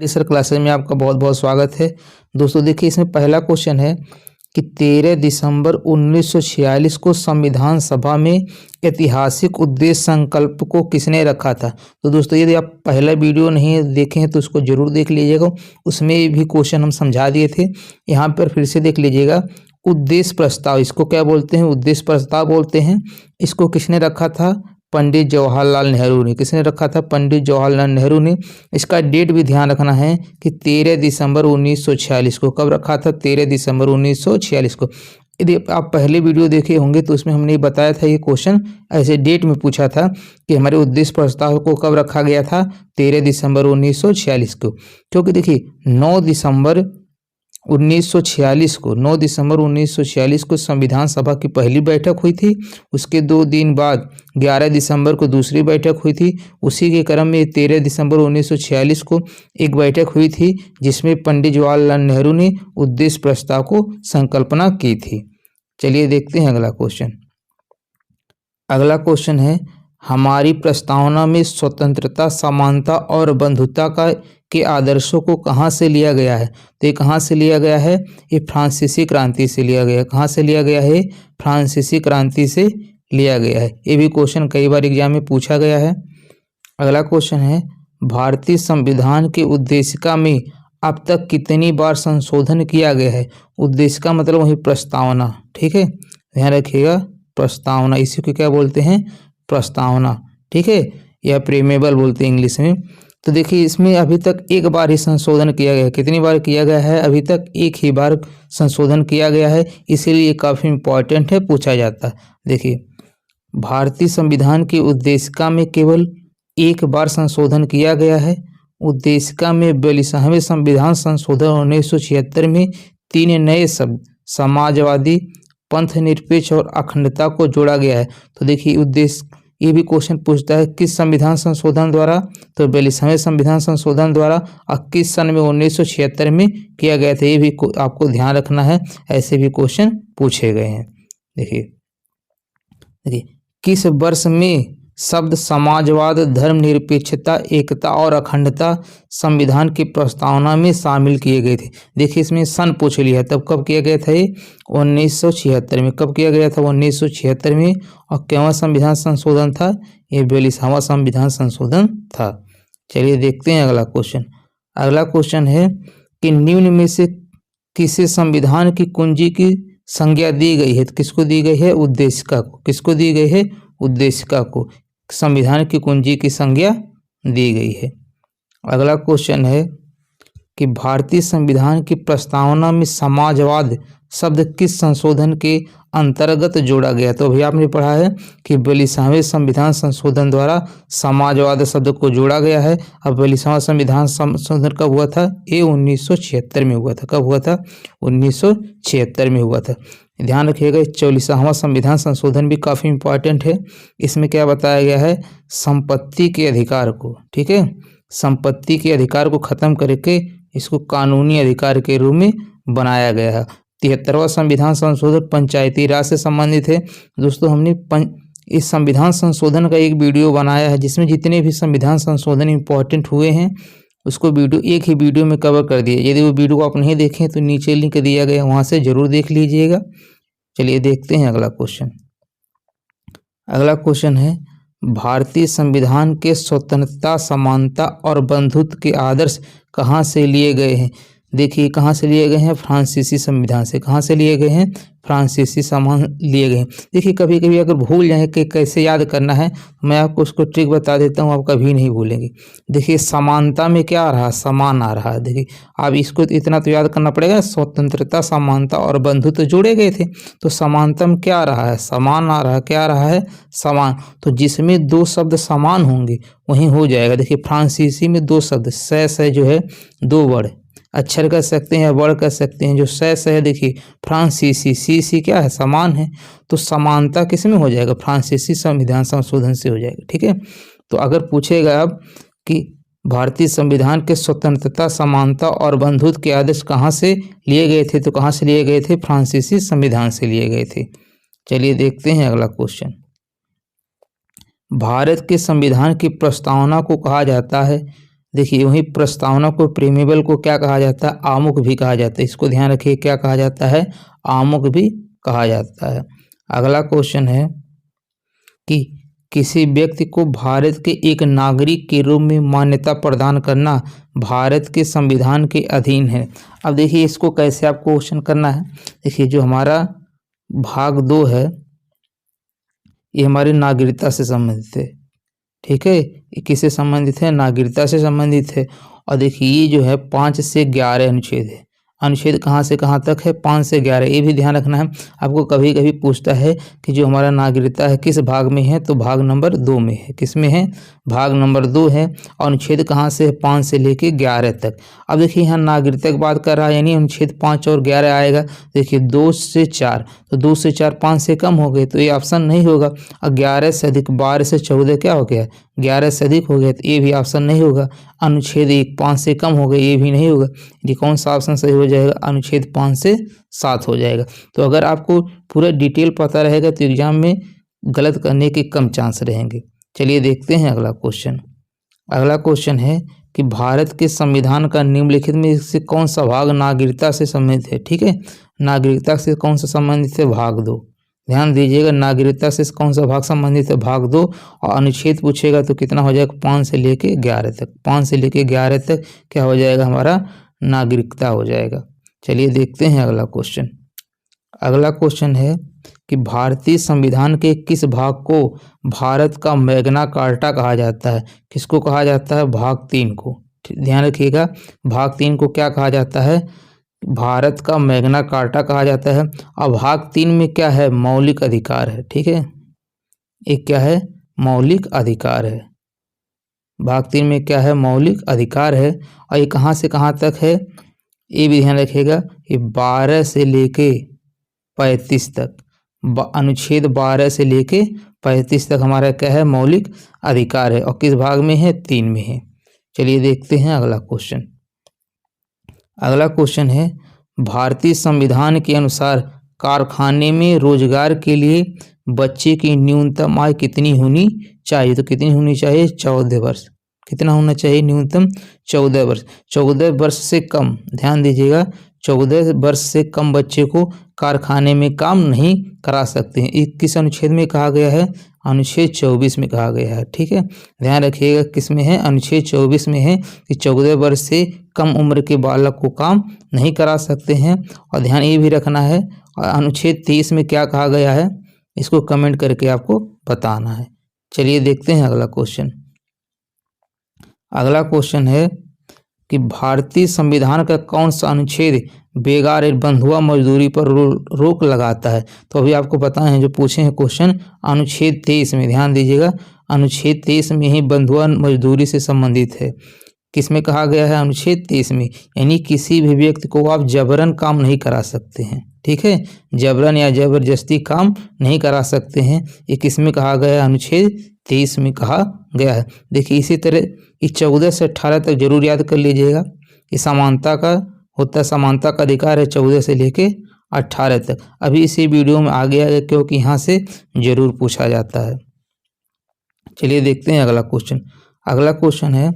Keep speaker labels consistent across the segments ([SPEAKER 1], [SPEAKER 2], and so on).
[SPEAKER 1] Sir classes में आपका बहुत बहुत स्वागत है। दोस्तों देखिए, इसमें पहला क्वेश्चन है कि 13 दिसंबर 1946 को संविधान सभा में ऐतिहासिक उद्देश्य संकल्प को किसने रखा था। तो दोस्तों यदि आप पहला वीडियो नहीं देखे हैं तो उसको जरूर देख लीजिएगा, उसमें भी क्वेश्चन हम समझा दिए थे। यहाँ पर फिर से देख लीजिएगा। उद्देश्य प्रस्ताव, इसको क्या बोलते हैं? उद्देश्य प्रस्ताव बोलते हैं। इसको किसने रखा था? पंडित जवाहरलाल नेहरू ने। किसने रखा था? पंडित जवाहरलाल नेहरू ने। इसका डेट भी ध्यान रखना है कि 13 दिसंबर 1946 को। कब रखा था? 13 दिसंबर 1946 को। यदि आप पहले वीडियो देखे होंगे तो उसमें हमने बताया था, ये क्वेश्चन ऐसे डेट में पूछा था कि हमारे उद्देश्य प्रस्ताव को कब रखा गया था? 13 दिसंबर 1946 को। क्योंकि देखिए 9 दिसंबर 1946 को संविधान सभा की पहली बैठक हुई थी। उसके 2 दिन बाद 11 दिसंबर को दूसरी बैठक हुई थी। उसी के क्रम में 13 दिसंबर 1946 को एक बैठक हुई थी जिसमें पंडित जवाहरलाल नेहरू ने उद्देश्य प्रस्ताव को संकल्पना की थी। चलिए देखते हैं अगला क्वेश्चन। अगला क्वेश्चन है, हमारी प्रस्तावना में स्वतंत्रता, समानता और बंधुता के आदर्शों को कहाँ से लिया गया है? तो ये कहाँ से लिया गया है? ये फ्रांसीसी क्रांति से लिया गया है। कहाँ से लिया गया है? फ्रांसीसी क्रांति से लिया गया है। ये भी क्वेश्चन कई बार एग्जाम में पूछा गया है। अगला क्वेश्चन है, भारतीय संविधान की उद्देशिका में अब तक कितनी बार संशोधन किया गया है? उद्देशिका मतलब वही प्रस्तावना, ठीक है, ध्यान रखिएगा। प्रस्तावना, इसी को क्या बोलते हैं? प्रस्तावना, ठीक है, या प्रेमेबल बोलते हैं इंग्लिश में। तो देखिए इसमें अभी तक एक बार ही संशोधन किया गया है। कितनी बार किया गया है? अभी तक एक ही बार संशोधन किया गया है, इसीलिए काफ़ी इम्पॉर्टेंट है, पूछा जाता है। देखिए भारतीय संविधान की उद्देशिका में केवल एक बार संशोधन किया गया है। उद्देशिका में 42वें संविधान संशोधन 1976 में 3 नए शब्द समाजवादी, पंथ निरपेक्ष और अखंडता को जोड़ा गया है। तो देखिए उद्देश्य, ये भी क्वेश्चन पूछता है किस संविधान संशोधन द्वारा? तो 42वें संविधान संशोधन द्वारा 21 सन में 1976 में किया गया था। ये भी आपको ध्यान रखना है, ऐसे भी क्वेश्चन पूछे गए हैं। देखिए किस वर्ष में शब्द समाजवाद, धर्मनिरपेक्षता, एकता और अखंडता संविधान की प्रस्तावना में शामिल किए गए थे? देखिए इसमें सन पूछ लिया, तब कब किया गया था? ये 1976 में। कब किया गया था? 1976 में। और केवल संविधान संशोधन था? ये 42वां संविधान संशोधन था। चलिए देखते हैं अगला क्वेश्चन। अगला क्वेश्चन है कि निम्न में से किसे संविधान की कुंजी की संज्ञा दी गई है? तो किसको दी गई है? उद्देशिका को। किसको दी गई है? उद्देशिका को संविधान की कुंजी की संज्ञा दी गई है। अगला क्वेश्चन है कि भारतीय संविधान की प्रस्तावना में समाजवाद शब्द किस संशोधन के अंतर्गत जोड़ा गया? तो अभी आपने पढ़ा है कि 42वें संविधान संशोधन द्वारा समाजवाद शब्द को जोड़ा गया है। अब 42वां संविधान संशोधन कब हुआ था? ये 1976 में हुआ था। कब हुआ था? 1976 में हुआ था। ध्यान रखिएगा। 44वां संविधान संशोधन भी काफ़ी इम्पॉर्टेंट है। इसमें क्या बताया गया है? संपत्ति के अधिकार को, ठीक है, संपत्ति के अधिकार को खत्म करके इसको कानूनी अधिकार के रूप में बनाया गया है। 73वां संविधान संशोधन पंचायती राज से संबंधित है। दोस्तों हमने इस संविधान संशोधन का एक वीडियो बनाया है जिसमें जितने भी संविधान संशोधन इम्पॉर्टेंट हुए हैं उसको वीडियो एक ही वीडियो में कवर कर दिया। यदि वो वीडियो आप नहीं देखें तो नीचे लिंक दिया गया, वहाँ से जरूर देख लीजिएगा। चलिए देखते हैं अगला क्वेश्चन। अगला क्वेश्चन है, भारतीय संविधान के स्वतंत्रता, समानता और बंधुत्व के आदर्श कहाँ से लिए गए हैं? देखिए कहाँ से लिए गए हैं? फ्रांसीसी संविधान से। कहाँ से लिए गए हैं? फ्रांसीसी संविधान लिए गए हैं। देखिए कभी कभी अगर भूल जाए कि कैसे याद करना है, मैं आपको उसको ट्रिक बता देता हूँ, आप कभी नहीं भूलेंगे। देखिए समानता में क्या आ रहा? समान आ रहा है। देखिए आप इसको इतना तो याद करना पड़ेगा, स्वतंत्रता, समानता और बंधुत्व जोड़े गए थे। तो समानता में क्या आ रहा है? समान आ रहा है। क्या आ रहा है? समान। तो जिसमें 2 शब्द समान होंगे वहीं हो जाएगा। देखिए फ्रांसीसी में 2 शब्द से जो है 2 वर्ड, अक्षर कह सकते हैं या वर्ड कह सकते हैं। जो से है देखिए फ्रांसीसी, सी क्या है? समान है। तो समानता किस में हो जाएगा? फ्रांसीसी संविधान संशोधन से हो जाएगा, ठीक है। तो अगर पूछेगा अब कि भारतीय संविधान के स्वतंत्रता, समानता और बंधुत्व के आदर्श कहाँ से लिए गए थे? तो कहाँ से लिए गए थे? फ्रांसीसी संविधान से लिए गए थे। चलिए देखते हैं अगला क्वेश्चन। भारत के संविधान की प्रस्तावना को कहा जाता है देखिए वही प्रस्तावना को, प्रेमेबल को क्या कहा जाता है, आमुख भी कहा जाता है। इसको ध्यान रखिए, क्या कहा जाता है, आमुख भी कहा जाता है। अगला क्वेश्चन है कि किसी व्यक्ति को भारत के एक नागरिक के रूप में मान्यता प्रदान करना भारत के संविधान के अधीन है। अब देखिए इसको कैसे आपको क्वेश्चन करना है। देखिए जो हमारा भाग 2 है ये हमारी नागरिकता से संबंधित है, ठीक है। ये किससे संबंधित है, नागरिकता से संबंधित है। और देखिए ये जो है 5 से 11 अनुच्छेद है। अनुच्छेद कहाँ से कहाँ तक है, 5 से 11। ये भी ध्यान रखना है। आपको कभी कभी पूछता है कि जो हमारा नागरिकता है किस भाग में है, तो भाग नंबर 2 में है। किस में है, भाग नंबर 2 है। और अनुच्छेद कहाँ से है, 5 से लेके 11 तक। अब देखिए यहाँ नागरिकता की बात कर रहा है, यानी अनुच्छेद 5 और 11 आएगा। देखिए 2 से 4, तो 2 से 4 5 से कम हो गए, तो ये ऑप्शन नहीं होगा। और 11 से अधिक, 12 से 14 क्या हो गया, 11 से अधिक हो गया, तो ये भी ऑप्शन नहीं होगा। अनुच्छेद 1 5 से कम हो गए, ये भी नहीं होगा। ये कौन सा ऑप्शन सही हो जाएगा, अनुच्छेद 5 से 7 हो जाएगा। तो अगर आपको पूरा डिटेल पता रहेगा तो एग्जाम में गलत करने के कम चांस रहेंगे। चलिए देखते हैं अगला क्वेश्चन। अगला क्वेश्चन है कि भारत के संविधान का निम्नलिखित में से कौन सा भाग नागरिकता से संबंधित है, ठीक है। नागरिकता से कौन सा संबंधित है, भाग 2। ध्यान दीजिएगा, नागरिकता से कौन सा भाग संबंधित है, भाग 2। और अनुच्छेद पूछेगा तो कितना हो जाएगा, 5 से लेके 11 तक। 5 से लेके 11 तक क्या हो जाएगा, हमारा नागरिकता हो जाएगा। चलिए देखते हैं अगला क्वेश्चन। अगला क्वेश्चन है कि भारतीय संविधान के किस भाग को भारत का मैग्ना कार्टा कहा जाता है। किसको कहा जाता है, भाग 3 को। ध्यान रखिएगा, भाग 3 को क्या कहा जाता है, भारत का मैग्ना कार्टा कहा जाता है। और भाग 3 में क्या है, मौलिक अधिकार है, ठीक है। एक क्या है, मौलिक अधिकार है। भाग 3 में क्या है, मौलिक अधिकार है। और ये कहाँ से कहाँ तक है, ये भी ध्यान रखिएगा। ये 12 से लेके 35 तक, अनुच्छेद 12 से लेके 35 तक हमारा क्या है, मौलिक अधिकार है। और किस भाग में है, 3 में है। चलिए देखते हैं अगला क्वेश्चन। अगला क्वेश्चन है भारतीय संविधान के अनुसार कारखाने में रोजगार के लिए बच्चे की न्यूनतम आयु कितनी होनी चाहिए। तो कितनी होनी चाहिए, 14 वर्ष। कितना होना चाहिए, न्यूनतम 14 वर्ष। 14 वर्ष से कम, ध्यान दीजिएगा, 14 वर्ष से कम बच्चे को कारखाने में काम नहीं करा सकते हैं। किस अनुच्छेद में कहा गया है, अनुच्छेद 24 में कहा गया है, ठीक है। ध्यान रखिएगा किस में है, अनुच्छेद 24 में है कि 14 वर्ष से कम उम्र के बालक को काम नहीं करा सकते हैं। और ध्यान ये भी रखना है, और अनुच्छेद 23 में क्या कहा गया है, इसको कमेंट करके आपको बताना है। चलिए देखते हैं अगला क्वेश्चन। अगला क्वेश्चन है कि भारतीय संविधान का कौन सा अनुच्छेद बेगार बंधुआ मजदूरी पर रोक लगाता है। तो अभी आपको पता है, जो पूछे हैं क्वेश्चन अनुच्छेद 23 में, ध्यान दीजिएगा, अनुच्छेद 23 में ही बंधुआ मजदूरी से संबंधित है। किस में कहा गया है, अनुच्छेद 23 में। यानी किसी भी व्यक्ति को आप जबरन काम नहीं करा सकते हैं, ठीक है। जबरन या जबरदस्ती काम नहीं करा सकते हैं। ये किस में कहा गया है, अनुच्छेद 23 में कहा गया है। देखिए इसी तरह ये 14 से 18 तक जरूर याद कर लीजिएगा। ये समानता का होता है, समानता का अधिकार है 14 से लेके 18 तक। अभी इसी वीडियो में आ गया है क्योंकि यहाँ से जरूर पूछा जाता है। चलिए देखते हैं अगला क्वेश्चन। अगला क्वेश्चन है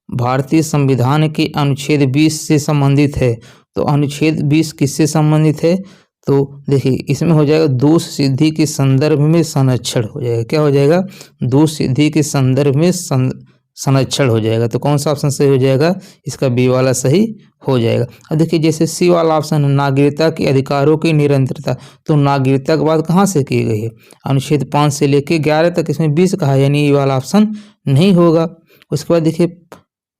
[SPEAKER 1] भारतीय संविधान के अनुच्छेद 20 से संबंधित है। तो अनुच्छेद 20 किससे संबंधित है, तो देखिए इसमें हो जाएगा दोष सिद्धि के संदर्भ में संरक्षण हो जाएगा। क्या हो जाएगा, दोष सिद्धि के संदर्भ में संरक्षण हो जाएगा। तो कौन सा ऑप्शन सही हो जाएगा, इसका बी वाला सही हो जाएगा। अब देखिए जैसे सी वाला ऑप्शन है नागरिकता के अधिकारों की निरंतरता, तो नागरिकता की बात कहाँ से की गई है, अनुच्छेद 5 से लेके 11 तक, इसमें 20 कहा है, यानी ये वाला ऑप्शन नहीं होगा। उसके बाद देखिए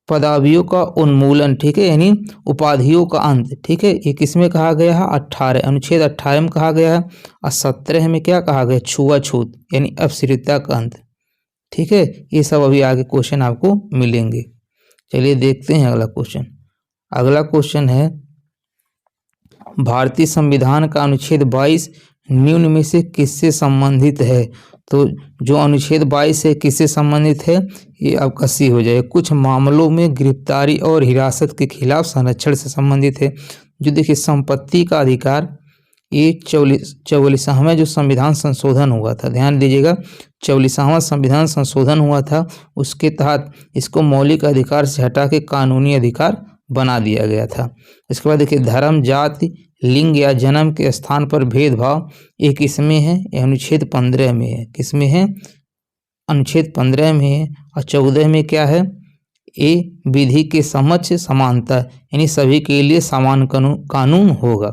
[SPEAKER 1] पदावियों का उन्मूलन, ठीक है, यानी उपाधियों का अंत, ठीक है, ये किसमें कहा गया है, 18 अनुच्छेद 18 में कहा गया है। और 17 में क्या कहा गया, छुआछूत यानी अपस्थिरता का अंत, ठीक है। ये सब अभी आगे क्वेश्चन आपको मिलेंगे। चलिए देखते हैं अगला क्वेश्चन। अगला क्वेश्चन है भारतीय संविधान का अनुच्छेद 22 निम्न में से किससे संबंधित है। तो जो अनुच्छेद 22 है किससे संबंधित है, ये आपका सी हो जाएगा। कुछ मामलों में गिरफ्तारी और हिरासत के खिलाफ संरक्षण से संबंधित है। जो देखिए संपत्ति का अधिकार, ये 44वां जो संविधान संशोधन हुआ था, ध्यान दीजिएगा, 44वां संविधान संशोधन हुआ था, उसके तहत इसको मौलिक अधिकार से हटा के कानूनी अधिकार बना दिया गया था। इसके बाद देखिए, धर्म, जाति, लिंग या जन्म के स्थान पर भेदभाव, ये किसमें है? अनुच्छेद 15 में है। किसमें है? अनुच्छेद 15 में है। और 14 में क्या है? ये विधि के समक्ष समानता, यानी सभी के लिए समान कानून होगा।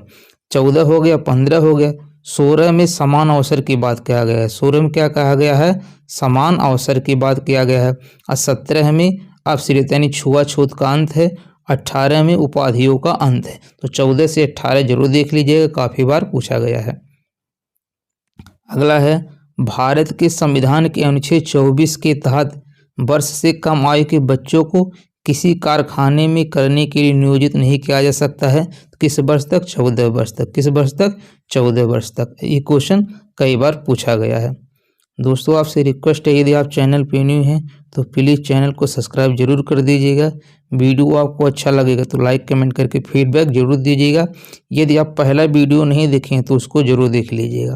[SPEAKER 1] 14 हो गया, 15 हो गया। 16 में समान अवसर की बात किया गया है। 16 में क्या कहा गया है? समान अवसर की बात किया गया है। और 17 में अपश्रित यानी छुआछूत का अंत है। 18 में उपाधियों का अंत है। तो 14 से 18 जरूर देख लीजिएगा, काफी बार पूछा गया है। अगला है, भारत के संविधान के अनुच्छेद 24 के तहत वर्ष से कम आयु के बच्चों को किसी कारखाने में करने के लिए नियोजित नहीं किया जा सकता है। तो किस वर्ष तक? 14 वर्ष तक। किस वर्ष तक? 14 वर्ष तक। ये क्वेश्चन कई बार पूछा गया है। दोस्तों, आपसे रिक्वेस्ट है, यदि आप चैनल पे न्यू हैं तो प्लीज़ चैनल को सब्सक्राइब जरूर कर दीजिएगा। वीडियो आपको अच्छा लगेगा तो लाइक कमेंट करके फीडबैक जरूर दीजिएगा। यदि आप पहला वीडियो नहीं देखें तो उसको जरूर देख लीजिएगा।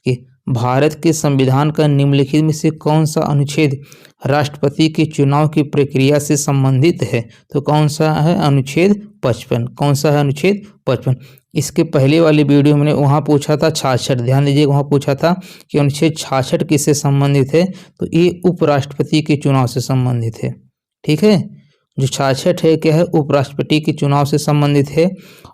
[SPEAKER 1] कि भारत के संविधान का निम्नलिखित में से कौन सा अनुच्छेद राष्ट्रपति के चुनाव की प्रक्रिया से संबंधित है? तो कौन सा है? अनुच्छेद 55। कौन सा है? अनुच्छेद 55। इसके पहले वाले वीडियो में वहाँ पूछा था 66, ध्यान दीजिए, वहाँ पूछा था कि अनुच्छेद 66 किससे संबंधित है? तो ये उपराष्ट्रपति के चुनाव से संबंधित है। ठीक है, जो 66 है क्या है? उपराष्ट्रपति के चुनाव से संबंधित है।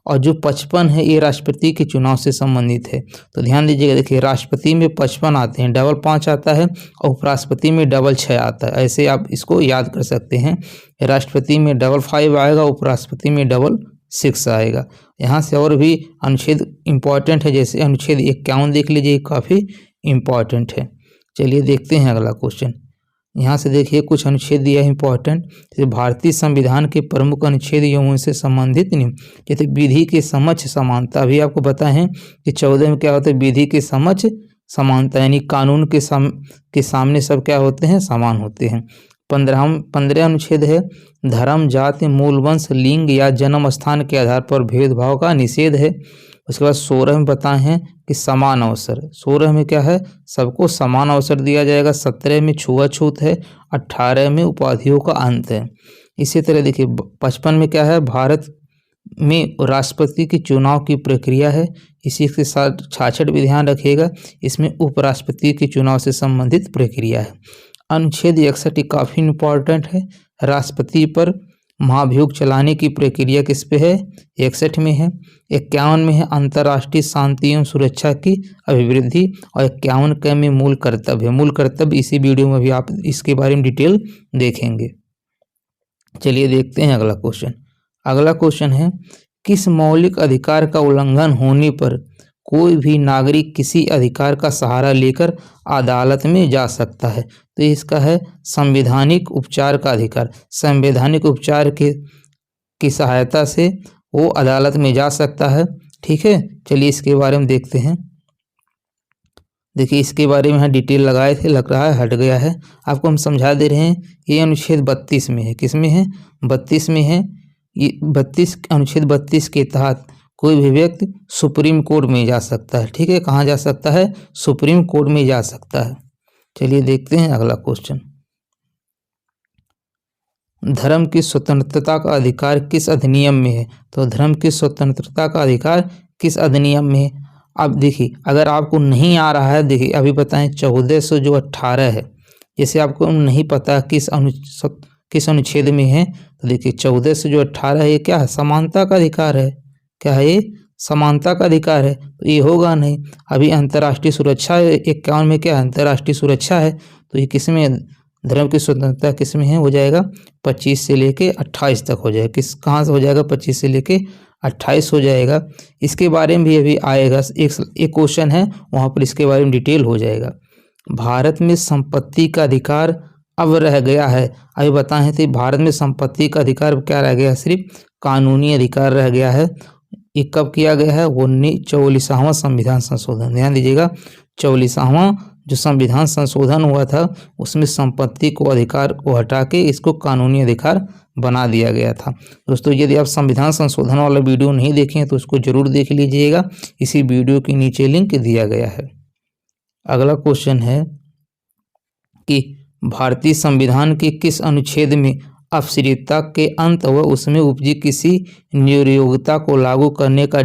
[SPEAKER 1] और जो 55 है ये राष्ट्रपति के चुनाव से संबंधित है। तो ध्यान दीजिएगा, देखिए, राष्ट्रपति में 55 आते हैं, डबल 5 आता है, और उपराष्ट्रपति में डबल 6 आता है। ऐसे आप इसको याद कर सकते हैं। राष्ट्रपति में डबल 5 आएगा, उपराष्ट्रपति में डबल 6 आएगा। यहाँ से और भी अनुच्छेद इम्पॉर्टेंट है, जैसे अनुच्छेद 51 देख लीजिए, काफ़ी इम्पॉर्टेंट है। चलिए देखते हैं अगला क्वेश्चन। यहाँ से देखिए, कुछ अनुच्छेद दिया है इम्पोर्टेंट। जैसे भारतीय संविधान के प्रमुख अनुच्छेद एवं उनसे संबंधित नियम, जैसे विधि के समक्ष समानता। अभी आपको बताएं हैं कि 14 में क्या होता है? विधि के समक्ष समानता, यानी कानून के सामने सब क्या होते हैं? समान होते हैं। 15 अनुच्छेद है, धर्म, जाति, मूल वंश, लिंग या जन्म स्थान के आधार पर भेदभाव का निषेध है। उसके बाद 16 में बताए हैं कि समान अवसर। 16 में क्या है? सबको समान अवसर दिया जाएगा। 17 में छुआछूत है। 18 में उपाधियों का अंत है। इसी तरह देखिए, 55 में क्या है? भारत में राष्ट्रपति के चुनाव की प्रक्रिया है। इसी के साथ 66 भी ध्यान रखिएगा, इसमें उपराष्ट्रपति के चुनाव से संबंधित प्रक्रिया है। अनुच्छेद 61 काफ़ी इम्पोर्टेंट है। राष्ट्रपति पर महाभियोग चलाने की प्रक्रिया किस पे है? 61 में है। 51 में है अंतर्राष्ट्रीय शांति एवं सुरक्षा की अभिवृद्धि, और 51 में मूल कर्तव्य। मूल कर्तव्य इसी वीडियो में भी आप इसके बारे में डिटेल देखेंगे। चलिए देखते हैं अगला क्वेश्चन। अगला क्वेश्चन है, किस मौलिक अधिकार का उल्लंघन होने पर कोई भी नागरिक किसी अधिकार का सहारा लेकर अदालत में जा सकता है? तो इसका है संवैधानिक उपचार का अधिकार। संवैधानिक उपचार की सहायता से वो अदालत में जा सकता है। ठीक है, चलिए इसके बारे में देखते हैं। देखिए, इसके बारे में यहाँ डिटेल लगाए थे, लग रहा है हट गया है। आपको हम समझा दे रहे हैं। ये अनुच्छेद 32 में है। किस में है? 32 में है। ये अनुच्छेद 32 के तहत कोई भी व्यक्ति सुप्रीम कोर्ट में जा सकता है। ठीक है, कहाँ जा सकता है? सुप्रीम कोर्ट में जा सकता है। चलिए देखते हैं अगला क्वेश्चन। धर्म की स्वतंत्रता का अधिकार किस अधिनियम में है? तो धर्म की स्वतंत्रता का अधिकार किस अधिनियम में है? अब देखिए, अगर आपको नहीं आ रहा है, देखिए अभी बताएं 1418 है। जैसे आपको नहीं पता किस अनुच्छेद में है, तो देखिए 1418 है, ये क्या है? समानता का अधिकार है। क्या है ये? समानता का अधिकार है। तो ये होगा नहीं। अभी अंतर्राष्ट्रीय सुरक्षा 51 में क्या है? अंतर्राष्ट्रीय सुरक्षा है। तो ये किस में? धर्म की स्वतंत्रता किस में है? हो जाएगा 25 से लेके 28 तक हो जाएगा। कहाँ से हो जाएगा? 25 से लेके 28 हो जाएगा। इसके बारे में भी अभी आएगा, एक क्वेश्चन है, वहाँ पर इसके बारे में डिटेल हो जाएगा। भारत में संपत्ति का अधिकार अब रह गया है। अभी बताएं थे, भारत में संपत्ति का अधिकार क्या रह गया? सिर्फ कानूनी अधिकार रह गया है। ये कब किया गया है? 44वां संविधान संशोधन। ध्यान दीजिएगा, 44वां जो संविधान संशोधन हुआ था उसमें संपत्ति को अधिकार को हटा के इसको कानूनी अधिकार बना दिया गया था। दोस्तों यदि आप संविधान संशोधन वाला वीडियो नहीं देखे हैं तो उसको जरूर देख लीजिएगा, इसी वीडियो के नीचे लिंक दिया गया है। अगला क्वेश्चन है कि भारतीय संविधान के किस अनुच्छेद में अप्सरीता के अंत व उसमें उपजी किसी नियोक्ता को लागू करने का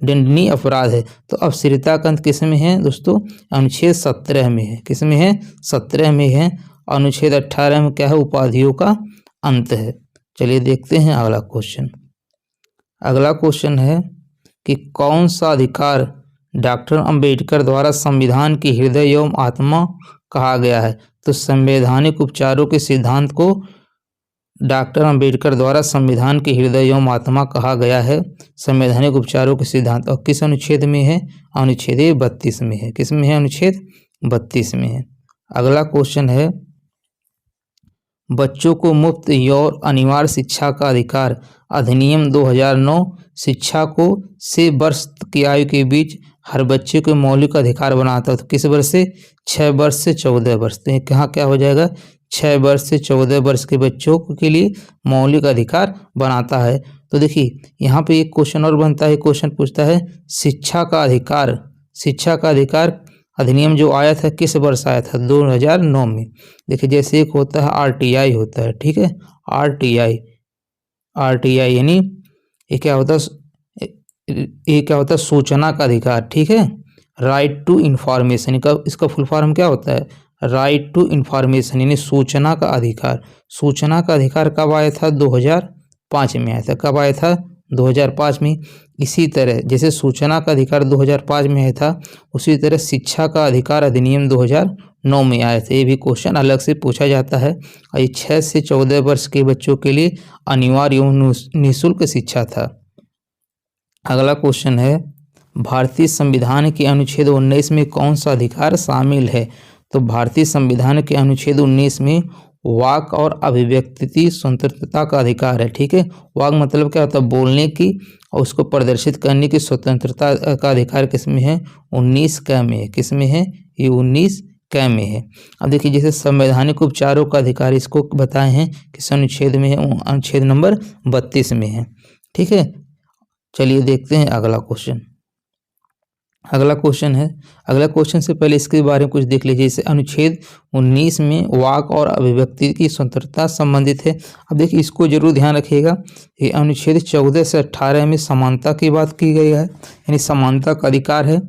[SPEAKER 1] दंडनीय अपराध है। तो अप्सरीता का अंत किस में है दोस्तों? अनुच्छेद 17 में है। किस में है? 17 में है। अनुच्छेद 18 में क्या है? उपाधियों का अंत है। चलिए देखते हैं अगला क्वेश्चन। अगला क्वेश्चन है कि कौन सा अधिकार डॉक्टर अंबेडकर द्वारा संविधान की हृदय एवं आत्मा कहा गया है? तो संवैधानिक उपचारों के सिद्धांत को डॉक्टर अंबेडकर द्वारा संविधान के हृदय एवं आत्मा कहा गया है। संवैधानिक उपचारों के सिद्धांत और किस अनुच्छेद में है? अनुच्छेद 32 में है। किस में है? अनुच्छेद 32 में है। अगला क्वेश्चन है बच्चों को मुफ्त और अनिवार्य शिक्षा का अधिकार अधिनियम 2009 शिक्षा को 6 वर्ष की आयु के बीच हर बच्चे को मौलिक अधिकार बनाता है। तो किस वर्ष से? 6 वर्ष से 14 वर्ष। तो कहाँ क्या हो जाएगा? 6 वर्ष से 14 वर्ष के बच्चों के लिए मौलिक अधिकार बनाता है। तो देखिए यहाँ पे एक क्वेश्चन और बनता है। क्वेश्चन पूछता है शिक्षा का अधिकार अधिनियम जो आया था किस वर्ष आया था? 2009 में। देखिए जैसे एक होता है RTI होता है, ठीक है, RTI यानी ये क्या होता है? सूचना का अधिकार, ठीक है, राइट टू इंफॉर्मेशन। इसका फुल फॉर्म क्या होता है? राइट टू इंफॉर्मेशन यानी सूचना का अधिकार। सूचना का अधिकार कब आया था? 2005 में आया था। कब आया था? 2005 में। इसी तरह जैसे सूचना का अधिकार 2005 में आया था, उसी तरह शिक्षा का अधिकार अधिनियम 2009 में आया था। ये भी क्वेश्चन अलग से पूछा जाता है। और ये 6 से 14 वर्ष के बच्चों के लिए अनिवार्य एवं निःशुल्क शिक्षा था। अगला क्वेश्चन है भारतीय संविधान के अनुच्छेद 19 में कौन सा अधिकार शामिल है? तो भारतीय संविधान के अनुच्छेद 19 में वाक और अभिव्यक्ति स्वतंत्रता का अधिकार है, ठीक है। वाक मतलब क्या होता है? बोलने की और उसको प्रदर्शित करने की स्वतंत्रता का अधिकार किस में है? 19 क में है। किस में है? ये 19 क में है। अब देखिए जैसे संवैधानिक उपचारों का अधिकार इसको बताए हैं किस अनुच्छेद में है? अनुच्छेद नंबर 32 में है, ठीक है। चलिए देखते हैं अगला क्वेश्चन। अगला क्वेश्चन से पहले इसके बारे में कुछ देख लीजिए। जैसे अनुच्छेद 19 में वाक और अभिव्यक्ति की स्वतंत्रता संबंधित है। अब देखिए इसको जरूर ध्यान रखिएगा। ये अनुच्छेद 14 से 18 में समानता की बात की गई है, यानी समानता का अधिकार है।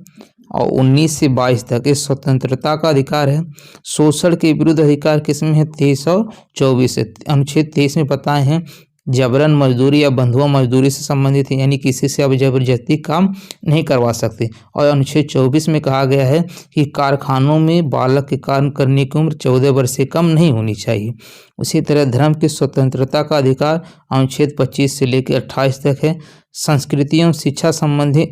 [SPEAKER 1] और 19 से 22 तक इस स्वतंत्रता का अधिकार है। शोषण के विरुद्ध अधिकार किसमें है? 23 और 24 है। अनुच्छेद 23 में बताए हैं जबरन मजदूरी या बंधुआ मजदूरी से संबंधित है, यानी किसी से अब जबरदस्ती काम नहीं करवा सकते। और अनुच्छेद 24 में कहा गया है कि कारखानों में बालक के काम करने की उम्र 14 वर्ष से कम नहीं होनी चाहिए। उसी तरह धर्म की स्वतंत्रता का अधिकार अनुच्छेद 25 से लेकर 28 तक है। संस्कृति एवं शिक्षा संबंधी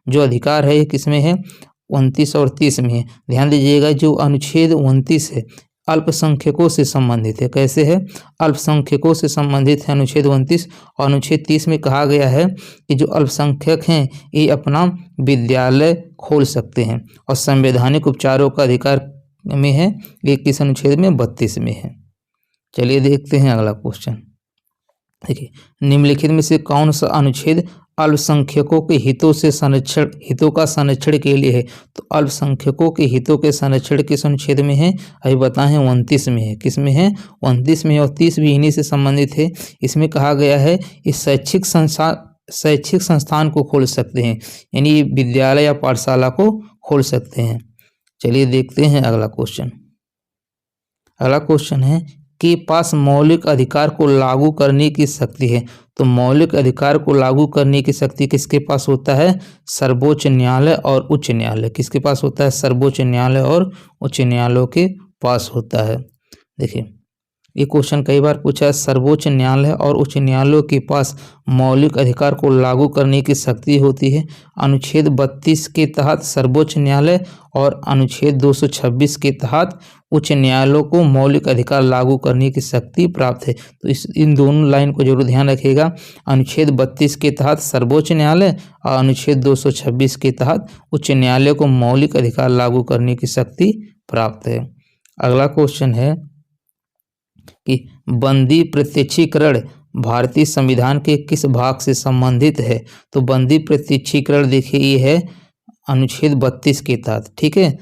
[SPEAKER 1] जो अधिकार है किसमें है? 29 और 30 में है। ध्यान दीजिएगा जो अनुच्छेद 29 है अल्पसंख्यकों से संबंधित है। कैसे है? अल्पसंख्यकों से संबंधित है अनुच्छेद 29। और अनुच्छेद 30 में कहा गया है कि जो अल्पसंख्यक हैं ये अपना विद्यालय खोल सकते हैं। और संवैधानिक उपचारों का अधिकार में है ये किस अनुच्छेद में? 32 में है। चलिए देखते हैं अगला क्वेश्चन। देखिए निम्नलिखित में से कौन सा अनुच्छेद अल्पसंख्यकों के हितों का संरक्षण के लिए है? तो अल्पसंख्यकों के हितों के संरक्षण किस अनुच्छेद में है? अभी बताएं 29 में है। किस में है? 29 में। और 30 भी इन्हीं से संबंधित है। इसमें कहा गया है इस शैक्षिक संस्थान को खोल सकते हैं, यानी विद्यालय या पाठशाला को खोल सकते हैं। चलिए देखते हैं अगला क्वेश्चन। अगला क्वेश्चन है के पास मौलिक अधिकार को लागू करने की शक्ति है। तो मौलिक अधिकार को लागू करने की शक्ति किसके पास होता है? सर्वोच्च न्यायालय और उच्च न्यायालय। किसके पास होता है? सर्वोच्च न्यायालय और उच्च न्यायालयों के पास होता है। देखिए ये क्वेश्चन कई बार पूछा है। सर्वोच्च न्यायालय और उच्च न्यायालयों के पास मौलिक अधिकार को लागू करने की शक्ति होती है। अनुच्छेद 32 के तहत सर्वोच्च न्यायालय और अनुच्छेद 226 के तहत उच्च न्यायालयों को मौलिक अधिकार लागू करने की शक्ति प्राप्त है। तो इन दोनों लाइन को जरूर ध्यान रखिएगा। अनुच्छेद 32 के तहत सर्वोच्च न्यायालय और अनुच्छेद 226 के तहत उच्च न्यायालय को मौलिक अधिकार लागू करने की शक्ति प्राप्त है। अगला क्वेश्चन है कि बंदी प्रत्यक्षीकरण भारतीय संविधान के किस भाग से संबंधित है? तो बंदी प्रत्यक्षीकरण देखिए ये है अनुच्छेद 32 के तहत, ठीक है,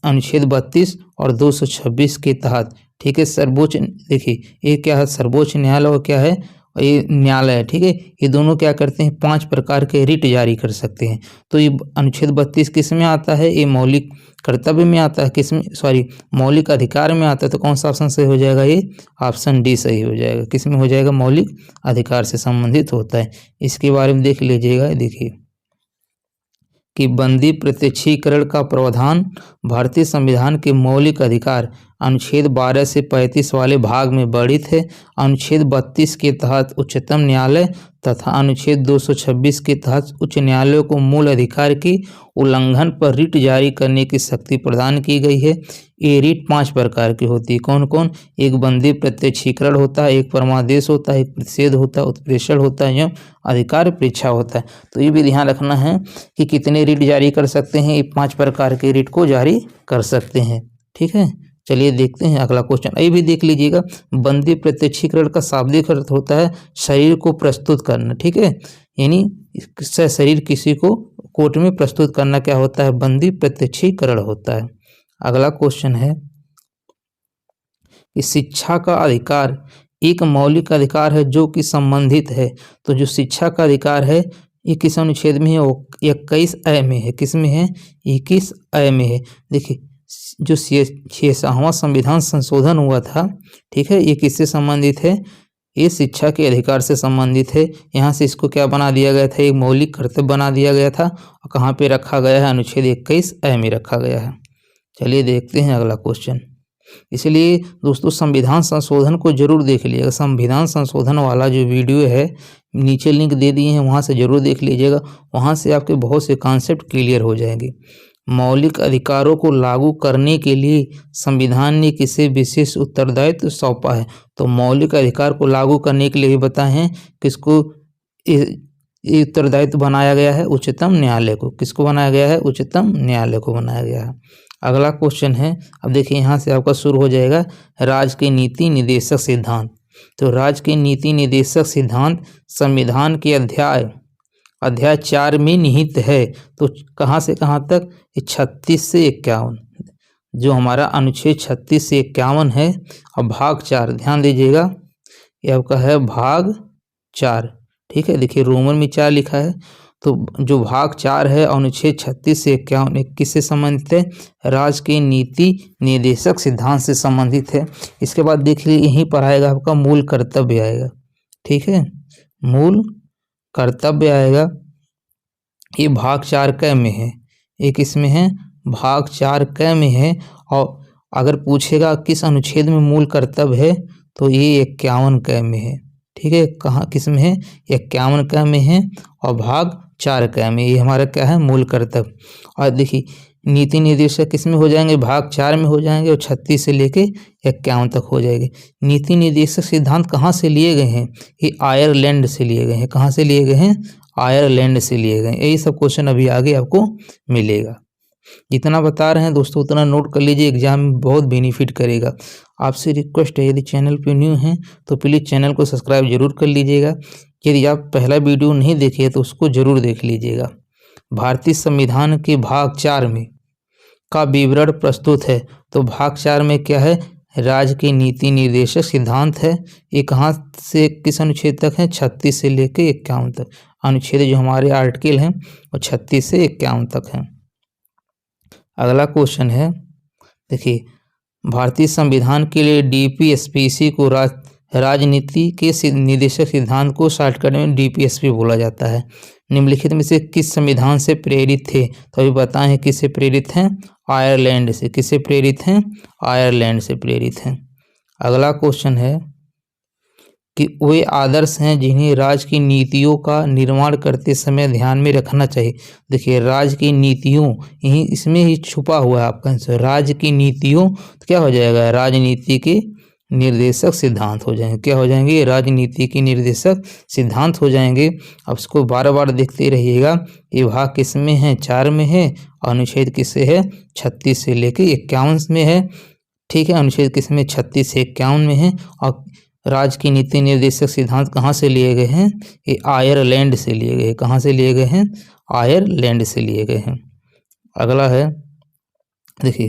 [SPEAKER 1] अनुच्छेद 32 और 226 के तहत, ठीक है। सर्वोच्च देखिए ये क्या है, सर्वोच्च न्यायालय और क्या है, ये न्यायालय है, ठीक है। ये दोनों क्या करते हैं, 5 प्रकार के रिट जारी कर सकते हैं। तो ये अनुच्छेद 32 किस में आता है, ये मौलिक कर्तव्य में आता है, किस में, सॉरी मौलिक अधिकार में आता है। तो कौन सा ऑप्शन सही हो जाएगा, ये ऑप्शन डी सही हो जाएगा। किस में हो जाएगा, मौलिक अधिकार से संबंधित होता है। इसके बारे में देख लीजिएगा, देखिए कि बंदी प्रत्यक्षीकरण का प्रावधान भारतीय संविधान के मौलिक अधिकार अनुच्छेद 12 से 35 वाले भाग में वर्णित है। अनुच्छेद 32 के तहत उच्चतम न्यायालय तथा अनुच्छेद 226 के तहत उच्च न्यायालय को मूल अधिकार की उल्लंघन पर रिट जारी करने की शक्ति प्रदान की गई है। ये रिट 5 प्रकार की होती है। कौन कौन, एक बंदी प्रत्यक्षीकरण होता है, एक परमादेश होता है, एक प्रतिषेध होता है, उत्प्रेषण होता है, एवं अधिकार परीक्षा होता है। तो ये भी ध्यान रखना है कि कितने रिट जारी कर सकते हैं, ये 5 प्रकार के रिट को जारी कर सकते हैं, ठीक है। चलिए देखते हैं अगला क्वेश्चन, ये भी देख लीजिएगा। बंदी प्रत्यक्षीकरण का शाब्दिक अर्थ होता है शरीर को प्रस्तुत करना, ठीक है, यानी शरीर किसी को कोर्ट में प्रस्तुत करना क्या होता है, बंदी प्रत्यक्षीकरण होता है। अगला क्वेश्चन है कि शिक्षा का अधिकार एक मौलिक अधिकार है जो कि संबंधित है। तो जो शिक्षा का अधिकार है ये किस अनुच्छेद में है, वो 21A में है। किस में है, 21A में है। देखिए जो 66वां संविधान संशोधन हुआ था, ठीक है, ये किससे संबंधित है, ये शिक्षा के अधिकार से संबंधित है। यहाँ से इसको क्या बना दिया गया था, एक मौलिक कर्तव्य बना दिया गया था। और कहाँ पे रखा गया है, अनुच्छेद 21A में रखा गया है। चलिए देखते हैं अगला क्वेश्चन। इसलिए दोस्तों संविधान संशोधन को जरूर देख लीजिएगा। संविधान संशोधन वाला जो वीडियो है नीचे लिंक दे दिए हैं, वहाँ से जरूर देख लीजिएगा। वहाँ से आपके बहुत से कॉन्सेप्ट क्लियर हो जाएंगे। मौलिक अधिकारों को लागू करने के लिए संविधान ने किसे विशेष उत्तरदायित्व सौंपा है। तो मौलिक अधिकार को लागू करने के लिए बताए हैं किसको उत्तरदायित्व बनाया गया है, उच्चतम न्यायालय को। किसको बनाया गया है, उच्चतम न्यायालय को बनाया गया है। अगला क्वेश्चन है, अब देखिए यहाँ से आपका शुरू हो जाएगा राज्य के नीति निर्देशक सिद्धांत। तो राज्य के नीति निर्देशक सिद्धांत संविधान के अध्याय 4 में निहित है। तो कहाँ से कहाँ तक, 36 से 51, जो हमारा अनुच्छेद 36 से 51 है। और भाग 4 ध्यान दीजिएगा, ये आपका है भाग 4, ठीक है। देखिए रोमन में 4 लिखा है। तो जो भाग 4 है अनुच्छेद 36 से 51 किससे संबंधित है, राज्य के नीति निर्देशक सिद्धांत से संबंधित है। इसके बाद देखिए यहीं पर आएगा आपका मूल कर्तव्य आएगा, ठीक है, मूल कर्तव्य आएगा। ये भाग 4 में है, एक इसमें है भाग 4 में है। और अगर पूछेगा किस अनुच्छेद में मूल कर्तव्य है, तो ये 51 में है, ठीक है। कहाँ किस में है, 51 में है और भाग 4 में। ये हमारा क्या है, मूल कर्तव्य। और देखिए नीति निर्देशक किस में हो जाएंगे, भाग 4 में हो जाएंगे और 36 से लेके 51 तक हो जाएंगे। नीति निर्देशक सिद्धांत कहाँ से लिए गए हैं, ये आयरलैंड से लिए गए हैं। कहाँ से लिए गए हैं, आयरलैंड से लिए गए। यही सब क्वेश्चन अभी आगे आपको मिलेगा। जितना बता रहे हैं दोस्तों उतना नोट कर लीजिए, एग्जाम में बहुत बेनिफिट करेगा। आपसे रिक्वेस्ट है यदि चैनल पे न्यू हैं तो प्लीज़ चैनल को सब्सक्राइब जरूर कर लीजिएगा। यदि आप पहला वीडियो नहीं देखे तो उसको जरूर देख लीजिएगा। भारतीय संविधान के भाग 4 में का विवरण प्रस्तुत है। तो भाग 4 में क्या है, राज्य के नीति निर्देशक सिद्धांत है। ये कहाँ से किस अनुच्छेद तक है, 36 से लेके 51 तक। अनुच्छेद जो हमारे आर्टिकल हैं वो 36 से 51 तक हैं। अगला क्वेश्चन है, देखिए भारतीय संविधान के लिए डीपीएसपीसी को राजनीति के निर्देशक सिद्धांत को शॉर्टकट में डीपीएसपी बोला जाता है। निम्नलिखित में से किस संविधान से प्रेरित थे, तो अभी बताएं किससे प्रेरित हैं, आयरलैंड से। किससे प्रेरित हैं, आयरलैंड से प्रेरित हैं। अगला क्वेश्चन है कि वे आदर्श हैं जिन्हें राज्य की नीतियों का निर्माण करते समय ध्यान में रखना चाहिए। देखिए राज्य की नीतियों, यही इसमें ही छुपा हुआ है आपका आंसर। राज्य की नीतियों तो क्या हो जाएगा, राजनीति के निर्देशक सिद्धांत हो जाएंगे। क्या हो जाएंगे, राजनीति के निर्देशक सिद्धांत हो जाएंगे। अब इसको बार बार देखते रहिएगा। ये भाग किस में है, 4 में है। अनुच्छेद किससे है, 36 से लेके 51 में है, ठीक है। अनुच्छेद किस में, 36 से 51 में है। और राज्य की नीति निर्देशक सिद्धांत कहाँ से लिए गए हैं? ये आयरलैंड से लिए गए। कहाँ से लिए गए हैं? आयरलैंड से लिए गए हैं। अगला है देखिए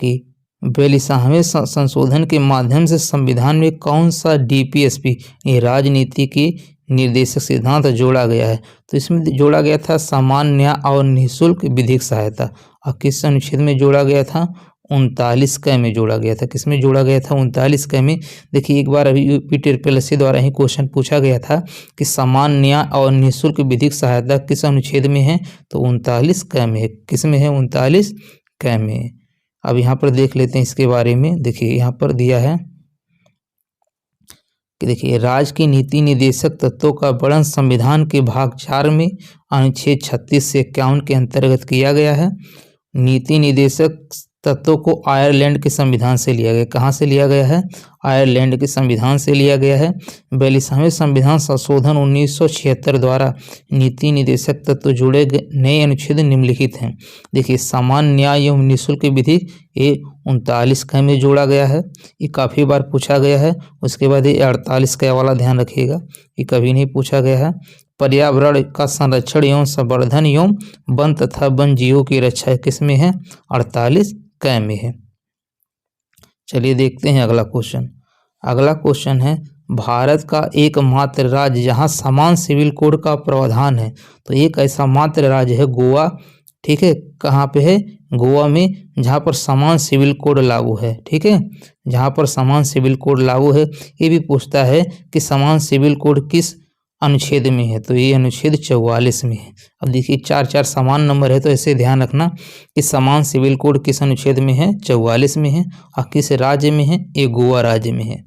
[SPEAKER 1] कि 42वें संशोधन के माध्यम से संविधान में कौन सा डीपीएसपी ये राजनीति की निर्देशक सिद्धांत जोड़ा गया है? तो इसमें जोड़ा गया था समान न्याय और निःशुल्क विधिक सहायता। और किस अनुच्छेद में जोड़ा गया था? 39 क में जोड़ा गया था। किसमें जोड़ा गया था? 39 क में। देखिए एक बार अभी यूपी TRPSC द्वारा ही क्वेश्चन पूछा गया था कि समान न्याय और निःशुल्क विधिक सहायता किस अनुच्छेद में है? तो 39 क में है। किस में है? 39 क में। अब यहाँ पर देख लेते हैं इसके बारे में। देखिए यहाँ पर दिया है कि देखिए राज्य की नीति निर्देशक तत्वों का वर्णन संविधान के भाग 4 में अनुच्छेद 36 से 51 के अंतर्गत किया गया है। नीति निर्देशक तत्वों को आयरलैंड के संविधान से लिया गया। कहाँ से लिया गया है? आयरलैंड के संविधान से लिया गया है। 42वें संविधान संशोधन 1976 द्वारा नीति निर्देशक तत्व जुड़े गए नए अनुच्छेद निम्नलिखित हैं। देखिए समान न्याय एवं निःशुल्क विधि ये 39 क में जोड़ा गया है। ये काफ़ी बार पूछा गया है। उसके बाद ये 48 क वाला ध्यान रखिएगा, ये कभी नहीं पूछा गया है। पर्यावरण का संरक्षण एवं संवर्धन एवं वन तथा वन जीवों की रक्षा किस में है? 48 क में है। चलिए देखते हैं अगला क्वेश्चन। अगला क्वेश्चन है भारत का एकमात्र राज्य जहां समान सिविल कोड का प्रावधान है। तो एक ऐसा मात्र राज्य है गोवा। ठीक है, कहाँ पे है? गोवा में, जहाँ पर समान सिविल कोड लागू है। ठीक है, जहाँ पर समान सिविल कोड लागू है। ये भी पूछता है कि समान सिविल कोड किस अनुच्छेद में है? तो ये अनुच्छेद 44 में है। अब देखिए 4 समान नंबर है, तो ऐसे ध्यान रखना कि समान सिविल कोड किस अनुच्छेद में है? 44 में है। और किस राज्य में है? ये गोवा राज्य में है।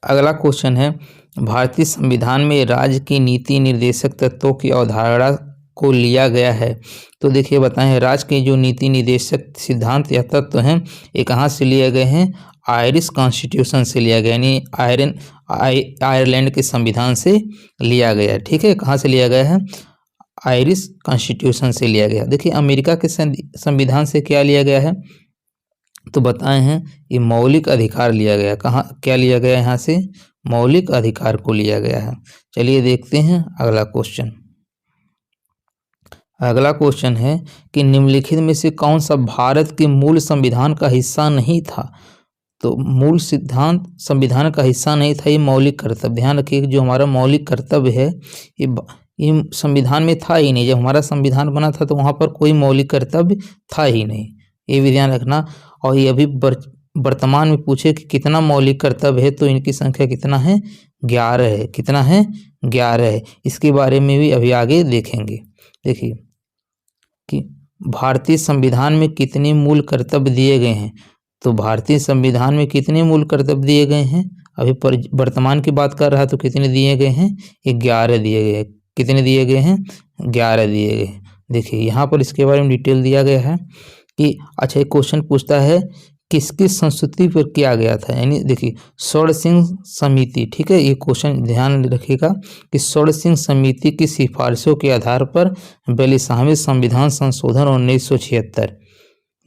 [SPEAKER 1] अगला क्वेश्चन है भारतीय संविधान में राज्य की नीति निर्देशक तत्वों की अवधारणा को लिया गया है। तो देखिए बताएं राज्य के जो नीति निर्देशक सिद्धांत या तत्व हैं ये कहाँ से लिए गए हैं? आयरिश कॉन्स्टिट्यूशन से लिया गया, यानी आयरलैंड के संविधान से लिया गया है। ठीक है, कहाँ से लिया गया है? आयरिश कॉन्स्टिट्यूशन से लिया गया। देखिए अमेरिका के संविधान से क्या लिया गया है? तो बताए हैं ये मौलिक अधिकार लिया गया। कहाँ क्या लिया गया? यहाँ से मौलिक अधिकार को लिया गया है। चलिए देखते हैं अगला क्वेश्चन। अगला क्वेश्चन है कि निम्नलिखित में से कौन सा भारत के मूल संविधान का हिस्सा नहीं था? तो मूल सिद्धांत संविधान का हिस्सा नहीं था, ये मौलिक कर्तव्य। ध्यान रखिए जो हमारा मौलिक कर्तव्य है ये संविधान में था ही नहीं। जब हमारा संविधान बना था तो वहाँ पर कोई मौलिक कर्तव्य था ही नहीं, ये भी ध्यान रखना। और ये अभी वर्तमान में पूछे कि कितना मौलिक कर्तव्य है, तो इनकी संख्या कितना है? 11 है। कितना है? 11 है। इसके बारे में भी अभी आगे देखेंगे। देखिए कि भारतीय संविधान में कितने मूल कर्तव्य दिए गए हैं? तो भारतीय संविधान में कितने मूल कर्तव्य दिए गए हैं? अभी वर्तमान की बात कर रहा है तो कितने दिए गए हैं? 11 दिए गए हैं। कितने दिए गए हैं? 11 दिए गए हैं। देखिए यहाँ पर इसके बारे में डिटेल दिया गया है कि अच्छा एक क्वेश्चन पूछता है किसकी संस्तुति पर किया गया था? यानी देखिए स्वर्ण सिंह समिति। ठीक है, ये क्वेश्चन ध्यान रखिएगा कि स्वर्ण सिंह समिति की सिफारिशों के आधार पर 42वें संविधान संशोधन 1976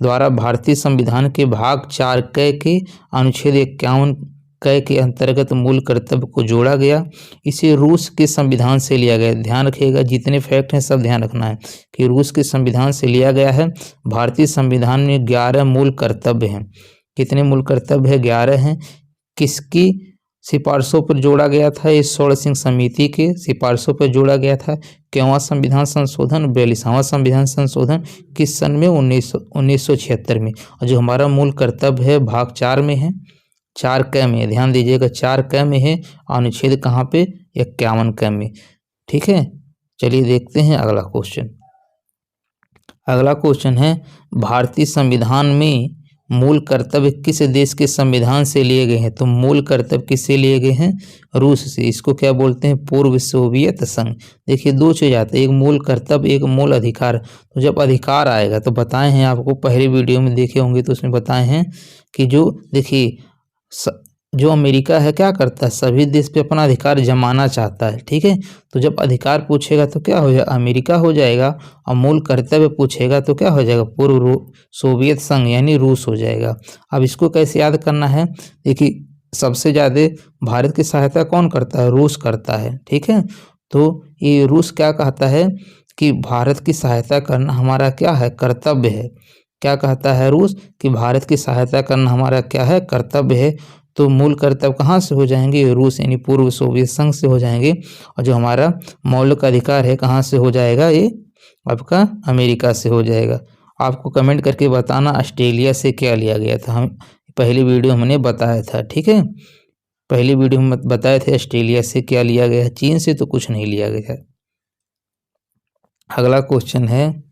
[SPEAKER 1] द्वारा भारतीय संविधान के भाग 4 क के अनुच्छेद 51 क के अंतर्गत मूल कर्तव्य को जोड़ा गया। इसे रूस के संविधान से लिया गया। ध्यान रखिएगा जितने फैक्ट हैं सब ध्यान रखना है कि रूस के संविधान से लिया गया है। भारतीय संविधान में 11 मूल कर्तव्य हैं। कितने मूल कर्तव्य है? 11 हैं। किसकी सिफारिशों पर जोड़ा गया था? ये स्वर्ण सिंह समिति के सिफारिशों पर जोड़ा गया था। क्यों संविधान संशोधन? 42वां संविधान संशोधन किस सन में? 1976 में। और जो हमारा मूल कर्तव्य है भाग 4 में है, 4 क में। ध्यान दीजिएगा 4 क में है। अनुच्छेद कहाँ पे? 51 क में। ठीक है, चलिए देखते हैं अगला क्वेश्चन। अगला क्वेश्चन है भारतीय संविधान में मूल कर्तव्य किस देश के संविधान से लिए गए हैं? तो मूल कर्तव्य किससे लिए गए हैं? रूस से। इसको क्या बोलते हैं? पूर्व सोवियत संघ। देखिए 2 चीज आते हैं, एक मूल कर्तव्य, एक मूल अधिकार। तो जब अधिकार आएगा तो बताए हैं आपको, पहले वीडियो में देखे होंगे तो उसमें बताए हैं कि जो देखिए जो अमेरिका है क्या करता है? सभी देश पे अपना अधिकार जमाना चाहता है। ठीक है, तो जब अधिकार पूछेगा तो क्या हो जाएगा? अमेरिका हो जाएगा। और मूल कर्तव्य पूछेगा तो क्या हो जाएगा? पूर्व सोवियत संघ यानी रूस हो जाएगा। अब इसको कैसे याद करना है? देखिए सबसे ज़्यादा भारत की सहायता कौन करता है? रूस करता है। ठीक है, तो ये रूस क्या कहता है कि भारत की सहायता करना हमारा क्या है? कर्तव्य है। क्या कहता है रूस? कि भारत की सहायता करना हमारा क्या है? कर्तव्य है। तो मूल कर्तव्य कहाँ से हो जाएंगे? रूस यानी पूर्व सोवियत संघ से हो जाएंगे। और जो हमारा मौलिक अधिकार है कहाँ से हो जाएगा? ये आपका अमेरिका से हो जाएगा। आपको कमेंट करके बताना ऑस्ट्रेलिया से क्या लिया गया था। हम पहली वीडियो हमने बताया था। ठीक है, पहली वीडियो में बताए थे ऑस्ट्रेलिया से क्या लिया गया है, चीन से तो कुछ नहीं लिया गया है। अगला क्वेश्चन है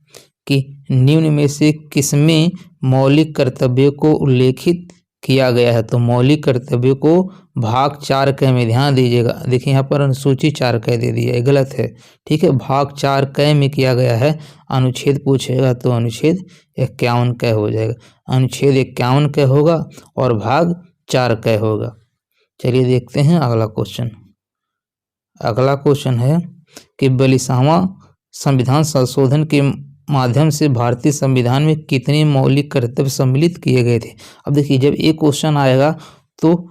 [SPEAKER 1] कि निम्न में से किसमें मौलिक कर्तव्यों को उल्लेखित किया गया है? तो मौलिक कर्तव्यों को भाग 4 क में ध्यान दीजिएगा। देखिए यहाँ पर अनुसूची 4 क दे दिया है, गलत है। ठीक है, भाग 4 क में किया गया है। अनुच्छेद पूछेगा तो अनुच्छेद 51 क हो जाएगा। अनुच्छेद 51 क होगा और भाग 4 क होगा। चलिए देखते हैं अगला क्वेश्चन। अगला क्वेश्चन है कि 42वां संविधान संशोधन के माध्यम से भारतीय संविधान में कितने मौलिक कर्तव्य सम्मिलित किए गए थे? अब देखिए जब ये क्वेश्चन आएगा तो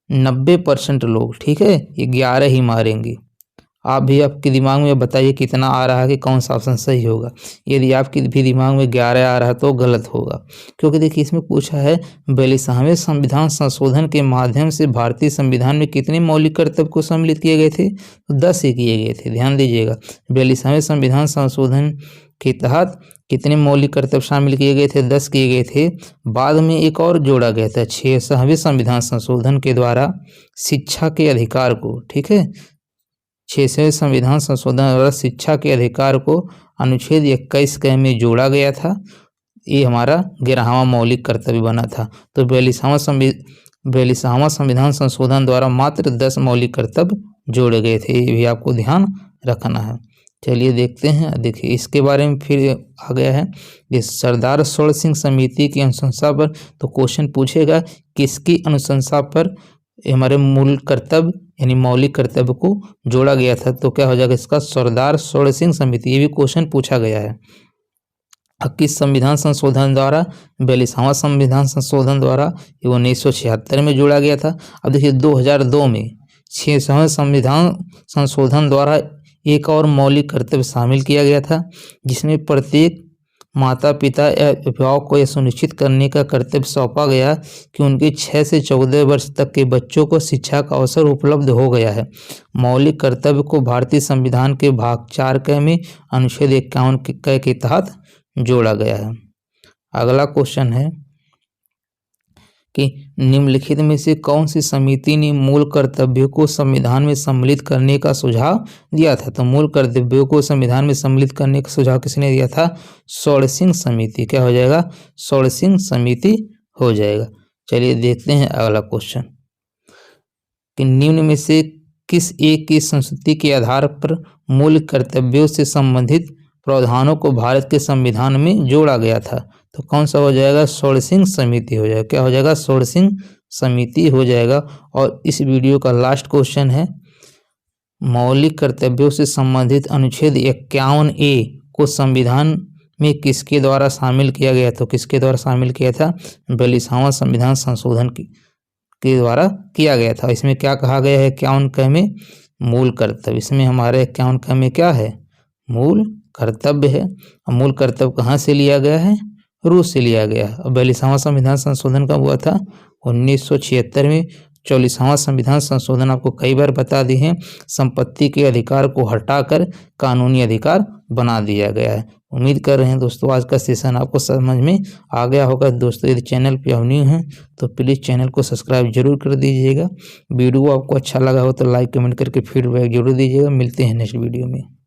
[SPEAKER 1] 90% लोग, ठीक है, ये 11 ही मारेंगे। आप भी आपके दिमाग में बताइए कितना आ रहा है कि कौन सा ऑप्शन सही होगा। यदि आपके भी दिमाग में 11 आ रहा है तो गलत होगा, क्योंकि देखिए इसमें पूछा है 42वें संविधान संशोधन के माध्यम से भारतीय संविधान में कितने मौलिक कर्तव्य को सम्मिलित किए गए थे? तो 10 ही किए गए थे। ध्यान दीजिएगा, 42वें संविधान संशोधन के तहत कितने मौलिक कर्तव्य शामिल किए गए थे? 10 किए गए थे। बाद में एक और जोड़ा गया था 6वें संविधान संशोधन के द्वारा शिक्षा के अधिकार को, ठीक है, 6वें संविधान संशोधन द्वारा शिक्षा के अधिकार को अनुच्छेद 21 क में जोड़ा गया था। ये हमारा 11वां मौलिक कर्तव्य बना था। तो 42वां संविधान संशोधन द्वारा मात्र 10 मौलिक कर्तव्य जोड़े गए थे। ये भी आपको ध्यान रखना है। चलिए देखते हैं। देखिए इसके बारे में फिर आ गया है कि सरदार स्वर्ण सिंह समिति की अनुशंसा पर, तो क्वेश्चन पूछेगा किसकी अनुशंसा पर हमारे मूल कर्तव्य यानी मौलिक कर्तव्य को जोड़ा गया था? तो क्या हो जाएगा इसका? सरदार स्वर्ण सिंह समिति। ये भी क्वेश्चन पूछा गया है। अब किस संविधान संशोधन द्वारा? 42वां संविधान संशोधन द्वारा, ये 1976 में जोड़ा गया था। अब देखिए 2002 में 6वें संविधान संशोधन द्वारा एक और मौलिक कर्तव्य शामिल किया गया था, जिसमें प्रत्येक माता पिता या अभिभावक को यह सुनिश्चित करने का कर्तव्य सौंपा गया कि उनके 6 से 14 वर्ष तक के बच्चों को शिक्षा का अवसर उपलब्ध हो गया है। मौलिक कर्तव्य को भारतीय संविधान के भाग 4 क में अनुच्छेद 51 क के तहत जोड़ा गया है। अगला क्वेश्चन है कि निम्नलिखित में से कौन सी समिति ने मूल कर्तव्यों को संविधान में सम्मिलित करने का सुझाव दिया था? तो मूल कर्तव्यों को संविधान में सम्मिलित करने का सुझाव किसने दिया था? स्वर्ण सिंह समिति। क्या हो जाएगा? स्वर्ण सिंह समिति हो जाएगा। चलिए देखते हैं अगला क्वेश्चन कि निम्न में से किस एक की संस्तुति के आधार पर मूल कर्तव्यों से संबंधित प्रावधानों को भारत के संविधान में जोड़ा गया था? तो कौन सा हो जाएगा? स्वर्ण सिंह समिति हो जाएगा। क्या हो जाएगा? स्वर्ण सिंह समिति हो जाएगा। और इस वीडियो का लास्ट क्वेश्चन है मौलिक कर्तव्यों से संबंधित अनुच्छेद 51A को संविधान में किसके द्वारा शामिल किया गया? तो किसके द्वारा शामिल किया था? 42वां संविधान संशोधन के द्वारा किया गया था। इसमें क्या कहा गया है? 51 क में मूल कर्तव्य। इसमें हमारे 51 क में क्या है? मूल कर्तव्य है। और मूल कर्तव्य कहाँ से लिया गया है? रूस से लिया गया। 42वां संविधान संशोधन कब हुआ था? 1976 में। 44वां संविधान संशोधन आपको कई बार बता दी है, संपत्ति के अधिकार को हटाकर कानूनी अधिकार बना दिया गया है। उम्मीद कर रहे हैं दोस्तों आज का सेशन आपको समझ में आ गया होगा। दोस्तों यदि चैनल पे आप न्यू हैं तो प्लीज़ चैनल को सब्सक्राइब जरूर कर दीजिएगा। वीडियो आपको अच्छा लगा हो तो लाइक कमेंट करके फीडबैक जरूर दीजिएगा। मिलते हैं नेक्स्ट वीडियो में।